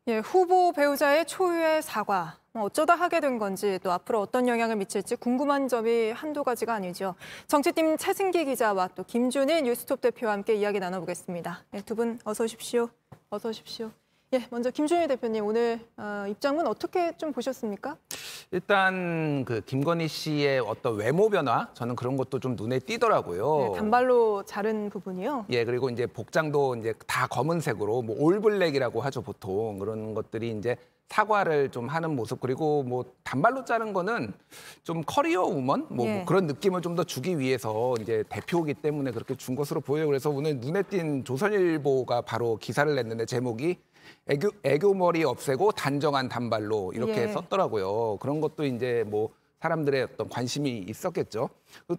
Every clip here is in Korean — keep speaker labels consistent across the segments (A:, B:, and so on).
A: 예, 후보 배우자의 초유의 사과. 어쩌다 하게 된 건지 또 앞으로 어떤 영향을 미칠지 궁금한 점이 한두 가지가 아니죠. 정치팀 최승기 기자와 또 김준일 뉴스톱 대표와 함께 이야기 나눠보겠습니다. 예, 두 분 어서 오십시오. 어서 오십시오. 예, 먼저 김준일 대표님 오늘 입장문 어떻게 좀 보셨습니까?
B: 일단 그 김건희 씨의 어떤 외모 변화, 저는 그런 것도 좀 눈에 띄더라고요.
A: 네, 단발로 자른 부분이요.
B: 예, 그리고 이제 복장도 이제 다 검은색으로 뭐 올블랙이라고 하죠, 보통. 그런 것들이 이제 사과를 좀 하는 모습, 그리고 뭐 단발로 자른 거는 좀 커리어 우먼 뭐 그런 느낌을 좀 더 주기 위해서 이제 대표이기 때문에 그렇게 준 것으로 보여요. 그래서 오늘 눈에 띈 조선일보가 바로 기사를 냈는데 제목이 애교머리 없애고 단정한 단발로 이렇게 썼더라고요. 그런 것도 이제 뭐 사람들의 어떤 관심이 있었겠죠.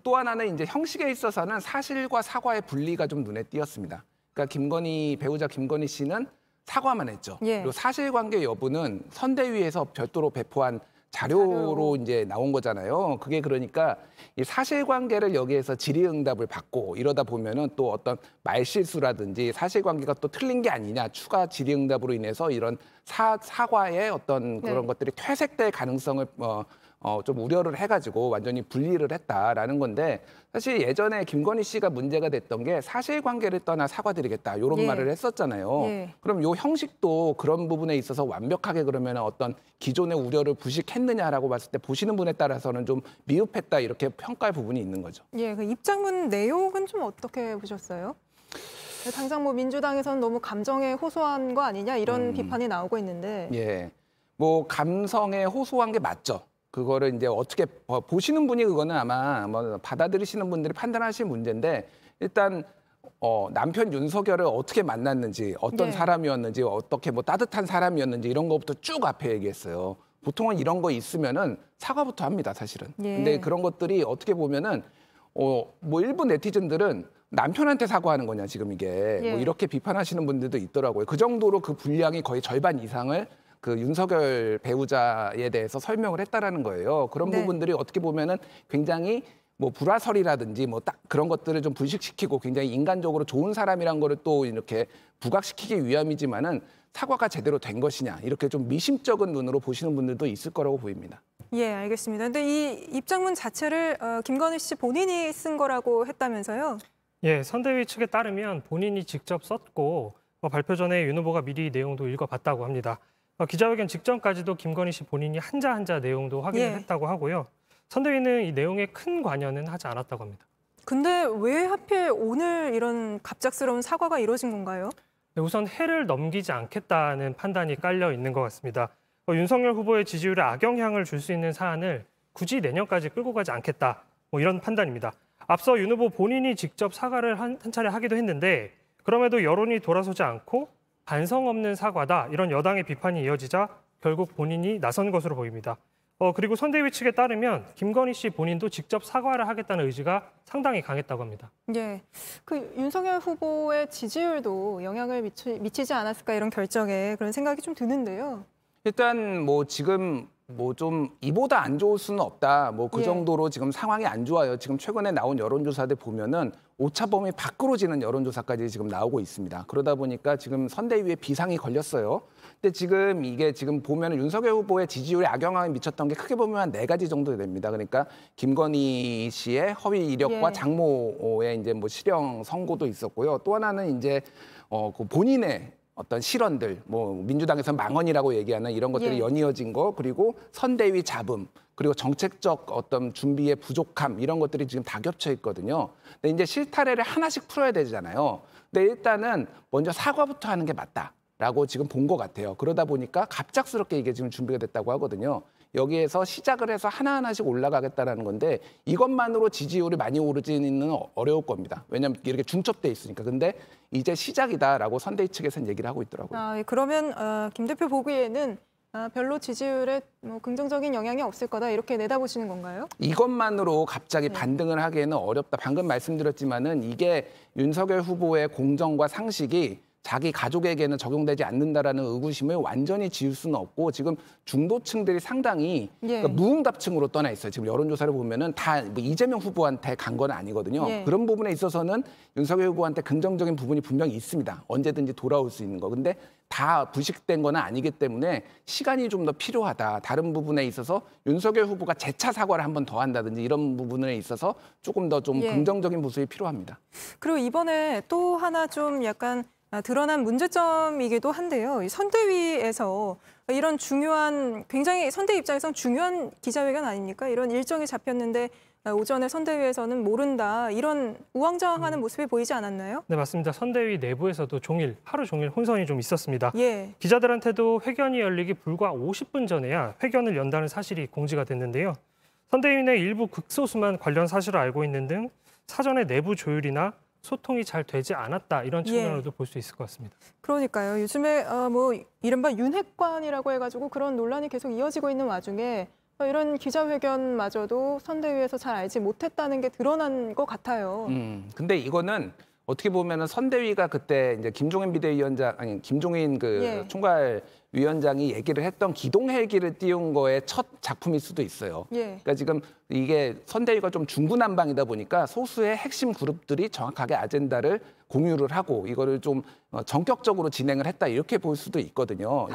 B: 또 하나는 이제 형식에 있어서는 사실과 사과의 분리가 좀 눈에 띄었습니다. 그러니까 배우자 김건희 씨는 사과만 했죠. 그리고 사실관계 여부는 선대위에서 별도로 배포한 자료로 이제 나온 거잖아요. 그게 그러니까 이 사실관계를 여기에서 질의응답을 받고 이러다 보면은 또 어떤 말실수라든지 사실관계가 또 틀린 게 아니냐, 추가 질의응답으로 인해서 이런 사과의 어떤 그런 것들이 퇴색될 가능성을 좀 우려를 해가지고 완전히 분리를 했다라는 건데, 사실 예전에 김건희 씨가 문제가 됐던 게 사실관계를 떠나 사과드리겠다 이런 말을 했었잖아요. 그럼 요 형식도 그런 부분에 있어서 완벽하게 그러면 어떤 기존의 우려를 부식했느냐라고 봤을 때 보시는 분에 따라서는 좀 미흡했다 이렇게 평가할 부분이 있는 거죠.
A: 예, 그 입장문 내용은 좀 어떻게 보셨어요? 당장 뭐 민주당에서는 너무 감정에 호소한 거 아니냐 이런 비판이 나오고 있는데.
B: 예, 뭐 감성에 호소한 게 맞죠. 그거를 이제 어떻게 보시는 분이 그거는 아마 뭐 받아들이시는 분들이 판단하실 문제인데, 일단 남편 윤석열을 어떻게 만났는지, 어떤 사람이었는지, 어떻게 뭐 따뜻한 사람이었는지 이런 것부터 쭉 앞에 얘기했어요. 보통은 이런 거 있으면은 사과부터 합니다, 사실은. 근데 그런 것들이 어떻게 보면은 뭐 일부 네티즌들은 남편한테 사과하는 거냐 지금 이게 뭐 이렇게 비판하시는 분들도 있더라고요. 그 정도로 그 분량이 거의 절반 이상을 그 윤석열 배우자에 대해서 설명을 했다라는 거예요. 그런 부분들이 어떻게 보면은 굉장히 뭐 불화설이라든지 뭐 딱 그런 것들을 좀 불식시키고 굉장히 인간적으로 좋은 사람이란 거를 또 이렇게 부각시키기 위함이지만은 사과가 제대로 된 것이냐 이렇게 좀 미심쩍은 눈으로 보시는 분들도 있을 거라고 보입니다.
A: 예, 알겠습니다. 근데 이 입장문 자체를 김건희 씨 본인이 쓴 거라고 했다면서요?
C: 예, 선대위 측에 따르면 본인이 직접 썼고 발표 전에 윤 후보가 미리 내용도 읽어봤다고 합니다. 기자회견 직전까지도 김건희 씨 본인이 한자 한자 내용도 확인을 했다고 하고요. 선대위는 이 내용에 큰 관여는 하지 않았다고 합니다. 근데
A: 왜 하필 오늘 이런 갑작스러운 사과가 이루어진 건가요?
C: 네, 우선 해를 넘기지 않겠다는 판단이 깔려 있는 것 같습니다. 윤석열 후보의 지지율에 악영향을 줄 수 있는 사안을 굳이 내년까지 끌고 가지 않겠다, 뭐 이런 판단입니다. 앞서 윤 후보 본인이 직접 사과를 한 차례 하기도 했는데, 그럼에도 여론이 돌아서지 않고 반성 없는 사과다, 이런 여당의 비판이 이어지자 결국 본인이 나선 것으로 보입니다. 그리고 선대위 측에 따르면 김건희 씨 본인도 직접 사과를 하겠다는 의지가 상당히 강했다고 합니다.
A: 예, 그 윤석열 후보의 지지율도 영향을 미치지 않았을까 이런 결정에 그런 생각이 좀 드는데요.
B: 일단 뭐 지금 뭐 좀 이보다 안 좋을 수는 없다. 뭐 그 정도로 지금 상황이 안 좋아요. 지금 최근에 나온 여론조사들 보면은 오차 범위 밖으로 지는 여론조사까지 지금 나오고 있습니다. 그러다 보니까 지금 선대위에 비상이 걸렸어요. 근데 지금 이게 지금 보면은 윤석열 후보의 지지율에 악영향을 미쳤던 게 크게 보면 한 4가지 정도 됩니다. 그러니까 김건희 씨의 허위 이력과 장모의 이제 뭐 실형 선고도 있었고요. 또 하나는 이제 그 본인의 어떤 실언들, 뭐 민주당에서 망언이라고 얘기하는 이런 것들이 연이어진 거, 그리고 선대위 잡음, 그리고 정책적 어떤 준비의 부족함, 이런 것들이 지금 다 겹쳐 있거든요. 근데 이제 실타래를 하나씩 풀어야 되잖아요. 근데 일단은 먼저 사과부터 하는 게 맞다라고 지금 본 것 같아요. 그러다 보니까 갑작스럽게 이게 지금 준비가 됐다고 하거든요. 여기에서 시작을 해서 하나하나씩 올라가겠다라는 건데, 이것만으로 지지율이 많이 오르지는 어려울 겁니다. 왜냐하면 이렇게 중첩돼 있으니까. 근데 이제 시작이다라고 선대위 측에서는 얘기를 하고 있더라고요.
A: 그러면 김 대표 보기에는 별로 지지율에 뭐 긍정적인 영향이 없을 거다 이렇게 내다보시는 건가요?
B: 이것만으로 갑자기 반등을 하기에는 어렵다. 방금 말씀드렸지만은 이게 윤석열 후보의 공정과 상식이 자기 가족에게는 적용되지 않는다라는 의구심을 완전히 지울 수는 없고 지금 중도층들이 상당히
A: 예.
B: 그러니까 무응답층으로 떠나 있어요. 지금 여론조사를 보면은 다 뭐 이재명 후보한테 간 건 아니거든요.
A: 예.
B: 그런 부분에 있어서는 윤석열 후보한테 긍정적인 부분이 분명히 있습니다. 언제든지 돌아올 수 있는 거. 근데 다 부식된 건 아니기 때문에 시간이 좀 더 필요하다. 다른 부분에 있어서 윤석열 후보가 재차 사과를 한 번 더 한다든지 이런 부분에 있어서 조금 더 좀
A: 예.
B: 긍정적인 모습이 필요합니다.
A: 그리고 이번에 또 하나 좀 약간 드러난 문제점이기도 한데요. 이 선대위에서 이런 중요한, 굉장히 선대위 입장에선 중요한 기자회견 아닙니까? 이런 일정이 잡혔는데 오전에 선대위에서는 모른다. 이런 우왕좌왕하는 모습이 보이지 않았나요?
C: 네, 맞습니다. 선대위 내부에서도 하루 종일 혼선이 좀 있었습니다.
A: 예.
C: 기자들한테도 회견이 열리기 불과 50분 전에야 회견을 연다는 사실이 공지가 됐는데요. 선대위 내 일부 극소수만 관련 사실을 알고 있는 등 사전에 내부 조율이나 소통이 잘 되지 않았다 이런 측면으로도 볼 수 있을 것 같습니다.
A: 그러니까요. 요즘에 뭐 이른바 윤핵관이라고 해가지고 그런 논란이 계속 이어지고 있는 와중에 이런 기자회견마저도 선대위에서 잘 알지 못했다는 게 드러난 것 같아요.
B: 근데 이거는 어떻게 보면은 선대위가 그때 이제 김종인 비대위원장 아니 김종인
A: 예.
B: 총괄위원장이 얘기를 했던 기동 헬기를 띄운 거의 첫 작품일 수도 있어요.
A: 예.
B: 그러니까 지금 이게 선대위가 좀 중구난방이다 보니까 소수의 핵심 그룹들이 정확하게 아젠다를 공유를 하고 이거를 좀 전격적으로 진행을 했다 이렇게 볼 수도 있거든요.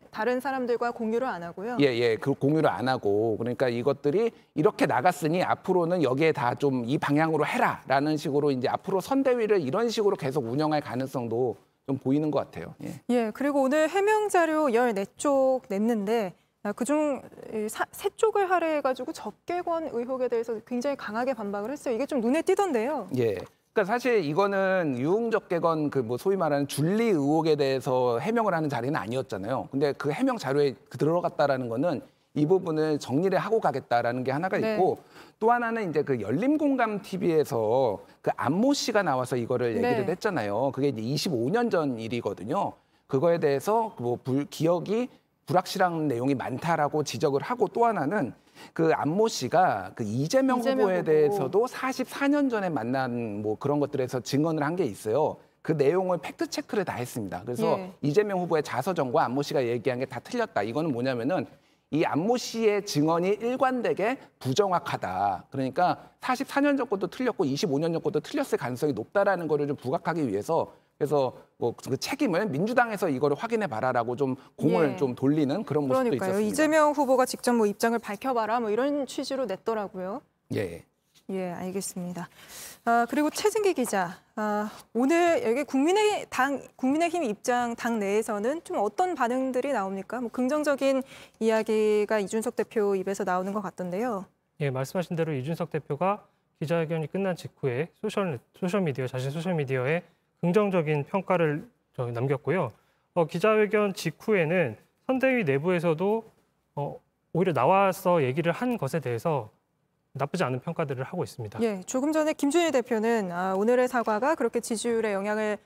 A: 다른 사람들과 공유를 안 하고요.
B: 예, 그 공유를 안 하고 그러니까 이것들이 이렇게 나갔으니 앞으로는 여기에 다 좀 이 방향으로 해라라는 식으로 이제 앞으로 선대위를 이런 식으로 계속 운영할 가능성도 좀 보이는 것 같아요. 예.
A: 예, 그리고 오늘 해명 자료 14쪽 냈는데 그중 3쪽을 할애해가지고 접객원 의혹에 대해서 굉장히 강하게 반박을 했어요. 이게 좀 눈에 띄던데요.
B: 예. 그러니까 사실 이거는 유흥접객원 그 뭐 소위 말하는 줄리 의혹에 대해서 해명을 하는 자리는 아니었잖아요. 근데 그 해명 자료에 들어갔다라는 거는 이 부분을 정리를 하고 가겠다라는 게 하나가 있고 또 하나는 이제 그 열린공감 TV에서 그 안모 씨가 나와서 이거를 얘기를 했잖아요. 그게 이제 25년 전 일이거든요. 그거에 대해서 뭐 기억이 불확실한 내용이 많다라고 지적을 하고 또 하나는 그 안모 씨가 그 이재명 후보에 대해서도 44년 전에 만난 뭐 그런 것들에서 증언을 한 게 있어요. 그 내용을 팩트 체크를 다 했습니다. 그래서 이재명 후보의 자서전과 안모 씨가 얘기한 게 다 틀렸다. 이거는 뭐냐면은 이 안모 씨의 증언이 일관되게 부정확하다. 그러니까 44년 전 것도 틀렸고 25년 전 것도 틀렸을 가능성이 높다라는 거를 좀 부각하기 위해서 그래서 뭐 그 책임을 민주당에서 이거를 확인해 봐라라고 좀 공을 좀 돌리는 그런 모습도 있었습니다.
A: 이재명 후보가 직접 뭐 입장을 밝혀봐라 뭐 이런 취지로 냈더라고요.
B: 예.
A: 예, 알겠습니다. 그리고 최승기 기자, 오늘 여기 국민의힘 입장 당 내에서는 좀 어떤 반응들이 나옵니까? 뭐 긍정적인 이야기가 이준석 대표 입에서 나오는 것 같던데요.
C: 예, 말씀하신 대로 이준석 대표가 기자회견이 끝난 직후에 자신 소셜미디어에 긍정적인 평가를 남겼고요. 기자회견 직후에는 선대위 내부에서도 오히려 나와서 얘기를 한 것에 대해서 나쁘지 않은 평가들을 하고 있습니다.
A: 예, 조금 전에 김준일 대표는 오늘의 사과가 그렇게 지지율에 영향을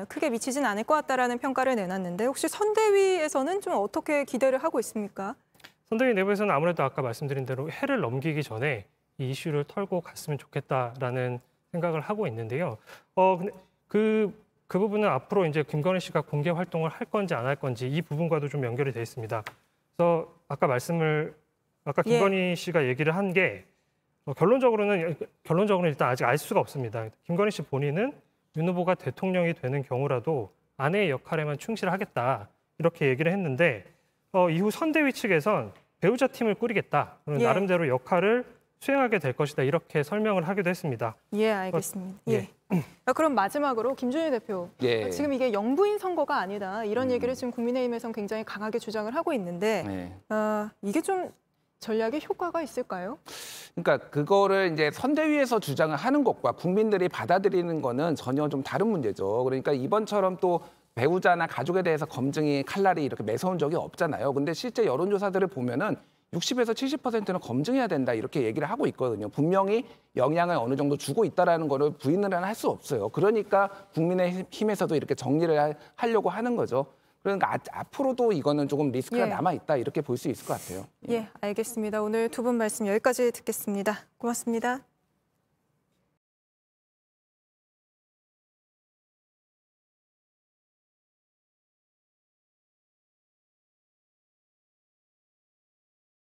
A: 크게 미치진 않을 것 같다라는 평가를 내놨는데 혹시 선대위에서는 좀 어떻게 기대를 하고 있습니까?
C: 선대위 내부에서는 아무래도 아까 말씀드린 대로 해를 넘기기 전에 이 이슈를 털고 갔으면 좋겠다라는 생각을 하고 있는데요. 근데 그 부분은 앞으로 이제 김건희 씨가 공개 활동을 할 건지 안 할 건지 이 부분과도 좀 연결이 돼 있습니다. 그래서 아까 김건희 씨가 얘기를 한 게 결론적으로는 일단 아직 알 수가 없습니다. 김건희 씨 본인은 윤 후보가 대통령이 되는 경우라도 아내의 역할에만 충실하겠다 이렇게 얘기를 했는데 이후 선대위 측에선 배우자 팀을 꾸리겠다. 나름대로 역할을 수행하게 될 것이다. 이렇게 설명을 하기도 했습니다.
A: 예, 알겠습니다. 그럼 마지막으로 김준일 대표. 지금 이게 영부인 선거가 아니다. 이런 얘기를 지금 국민의힘에서는 굉장히 강하게 주장을 하고 있는데 이게 좀 전략에 효과가 있을까요?
B: 그러니까 그거를 이제 선대위에서 주장을 하는 것과 국민들이 받아들이는 거는 전혀 좀 다른 문제죠. 그러니까 이번처럼 또 배우자나 가족에 대해서 검증이 칼날이 이렇게 매서운 적이 없잖아요. 근데 실제 여론조사들을 보면은 60에서 70%는 검증해야 된다 이렇게 얘기를 하고 있거든요. 분명히 영향을 어느 정도 주고 있다라는 거를 부인을 할 수 없어요. 그러니까 국민의힘에서도 이렇게 정리를 하려고 하는 거죠. 그러니까 앞으로도 이거는 조금 리스크가 남아있다 이렇게 볼 수 있을 것 같아요.
A: 예, 알겠습니다. 오늘 두 분 말씀 여기까지 듣겠습니다. 고맙습니다.